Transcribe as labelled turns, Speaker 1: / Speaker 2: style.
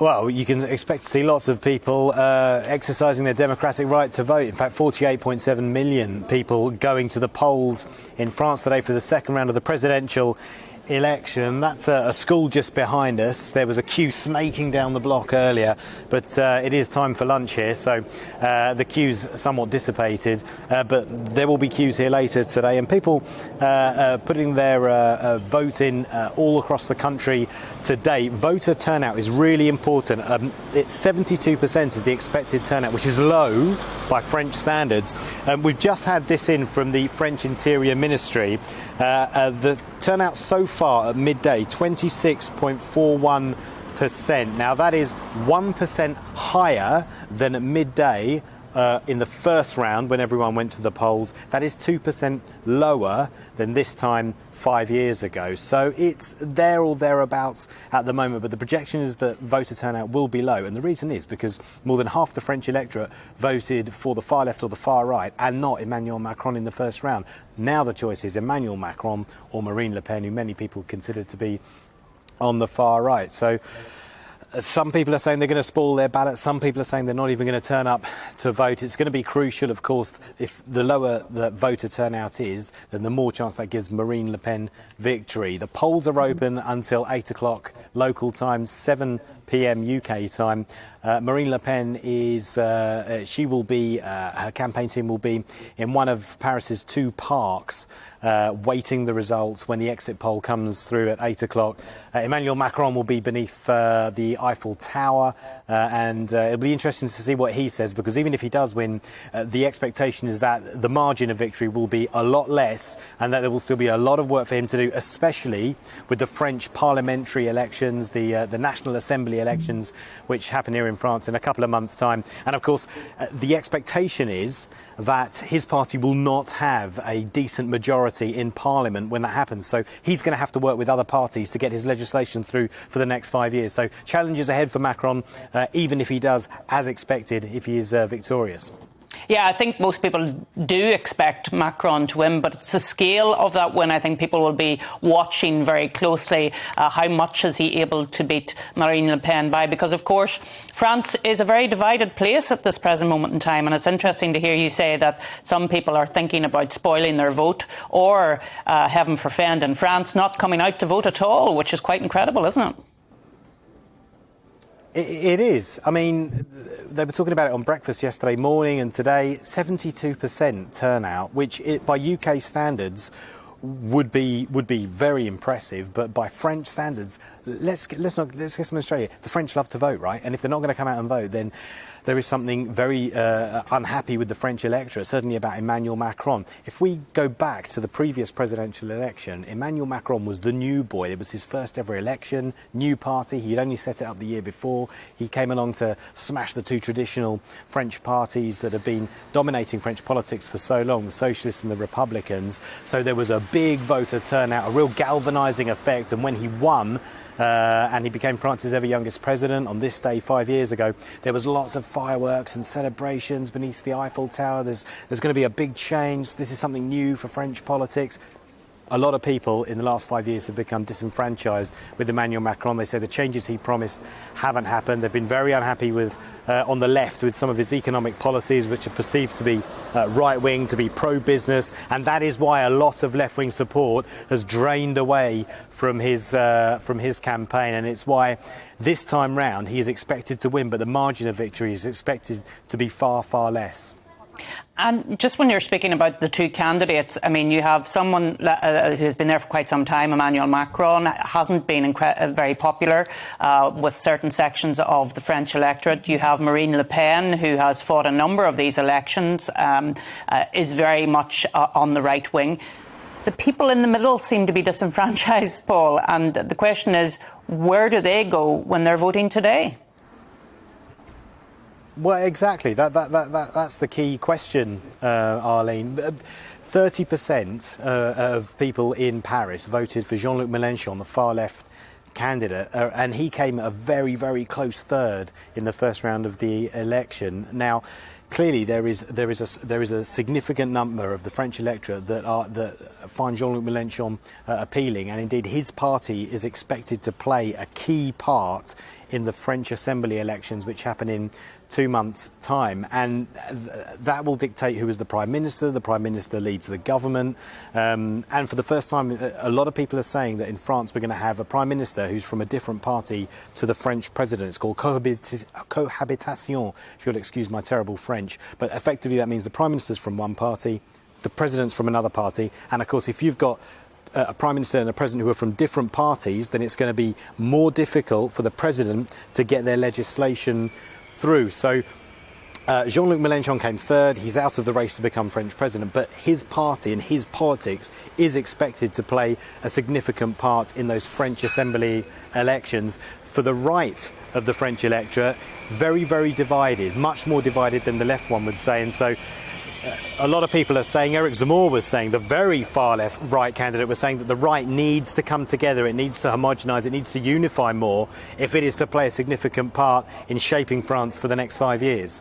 Speaker 1: Well, you can expect to see lots of people exercising their democratic right to vote. In fact, 48.7 million people going to the polls in France today for the second round of the presidential election. That's a school just behind us. There was a queue snaking down the block earlier, but it is time for lunch here, so the queue's somewhat dissipated, but there will be queues here later today, and people putting their vote in all across the country today. Voter turnout is really important. It's 72% is the expected turnout, which is low by French standards. We've just had this in from the French Interior Ministry. The turnout so far at midday, 26.41%. Now that is 1% higher than at midday in the first round when everyone went to the polls. That is 2% lower than this time 5 years ago. So it's there or thereabouts at the moment, but the projection is that voter turnout will be low, and the reason is because more than half the French electorate voted for the far left or the far right and not Emmanuel Macron in the first round. Now the choice is Emmanuel Macron or Marine Le Pen, who many people consider to be on the far right. So some people are saying they're going to spoil their ballot. Some people are saying they're not even going to turn up to vote. It's going to be crucial, of course, if the lower the voter turnout is, then the more chance that gives Marine Le Pen victory. The polls are open until 8 o'clock local time, 7 p.m. UK time. Marine Le Pen is, she will be, her campaign team will be in one of Paris's two parks, waiting the results when the exit poll comes through at 8 o'clock. Emmanuel Macron will be beneath the Eiffel Tower, and it'll be interesting to see what he says, because even if he does win, the expectation is that the margin of victory will be a lot less, and that there will still be a lot of work for him to do, especially with the French parliamentary elections, the National Assembly elections, which happen here in France in a couple of months' time. And of course, the expectation is that his party will not have a decent majority in Parliament when that happens. So he's going to have to work with other parties to get his legislation through for the next 5 years. So challenges ahead for Macron, even if he does, as expected, if he is victorious.
Speaker 2: Yeah, I think most people do expect Macron to win, but it's the scale of that win I think people will be watching very closely. How much is he able to beat Marine Le Pen by? Because, of course, France is a very divided place at this present moment in time, and it's interesting to hear you say that some people are thinking about spoiling their vote or, heaven forfend, in France, not coming out to vote at all, which is quite incredible, isn't it?
Speaker 1: It is. I mean, they were talking about it on breakfast yesterday morning, and today 72% turnout, which by UK standards would be very impressive, but by French standards, let's get some Australia. The French love to vote, right? And if they're not going to come out and vote, then there is something very unhappy with the French electorate, certainly about Emmanuel Macron. If we go back to the previous presidential election, Emmanuel Macron was the new boy. It was his first ever election, new party. He'd only set it up the year before. He came along to smash the two traditional French parties that have been dominating French politics for so long, the Socialists and the Republicans. So there was a big voter turnout, a real galvanising effect, and when he won, and he became France's ever youngest president on this day 5 years ago, there was lots of fireworks and celebrations beneath the Eiffel Tower. There's going to be a big change. This is something new for French politics. A lot of people in the last 5 years have become disenfranchised with Emmanuel Macron. They say the changes he promised haven't happened. They've been very unhappy with, on the left, with some of his economic policies, which are perceived to be right-wing, to be pro-business, and that is why a lot of left-wing support has drained away from his campaign, and it's why this time round he is expected to win, but the margin of victory is expected to be far, far less.
Speaker 2: And just when you're speaking about the two candidates, I mean, you have someone who's been there for quite some time, Emmanuel Macron, hasn't been very popular with certain sections of the French electorate. You have Marine Le Pen, who has fought a number of these elections, is very much on the right wing. The people in the middle seem to be disenfranchised, Paul, and the question is, where do they go when they're voting today?
Speaker 1: Well, exactly. That's the key question, Arlene. 30% of people in Paris voted for Jean-Luc Mélenchon, the far-left candidate, and he came a very, very close third in the first round of the election. Now, clearly, there is a significant number of the French electorate that find Jean-Luc Mélenchon appealing, and indeed his party is expected to play a key part in the French Assembly elections, which happen in 2 months' time. And that will dictate who is the Prime Minister. The Prime Minister leads the government. And for the first time, a lot of people are saying that in France we're going to have a Prime Minister who's from a different party to the French President. It's called cohabitation, if you'll excuse my terrible French. But effectively that means the Prime Minister's from one party, the President's from another party. And of course, if you've got a Prime Minister and a President who are from different parties, then it's going to be more difficult for the President to get their legislation through. So Jean-Luc Mélenchon came third. He's out of the race to become French President, but his party and his politics is expected to play a significant part in those French Assembly elections. For the right of the French electorate, very, very divided, much more divided than the left one would say. And so a lot of people are saying, Eric Zemmour was saying, the very far left right candidate was saying that the right needs to come together, it needs to homogenise, it needs to unify more if it is to play a significant part in shaping France for the next 5 years.